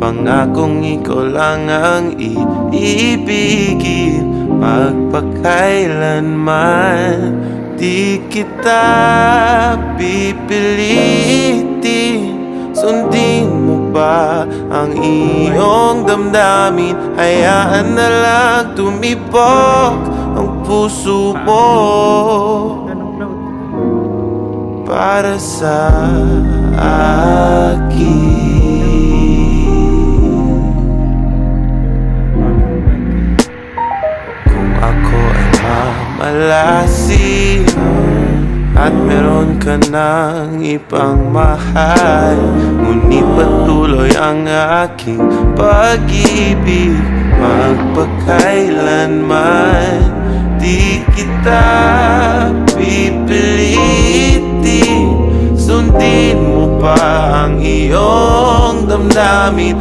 Pangakong ikaw lang ang iibigin, magpakailanman. Di kita pipilitin, sundin mo ba ang iyong damdamin? Hayaan na lang tumibok ang puso mo para sa akin. Kung ako ay mamalasin at meron ka ng ibang mahal, ngunit patuloy ang aking pag-ibig, magpakailanman. Di kita pipilitin, sundin mo pa ang iyong damdamin.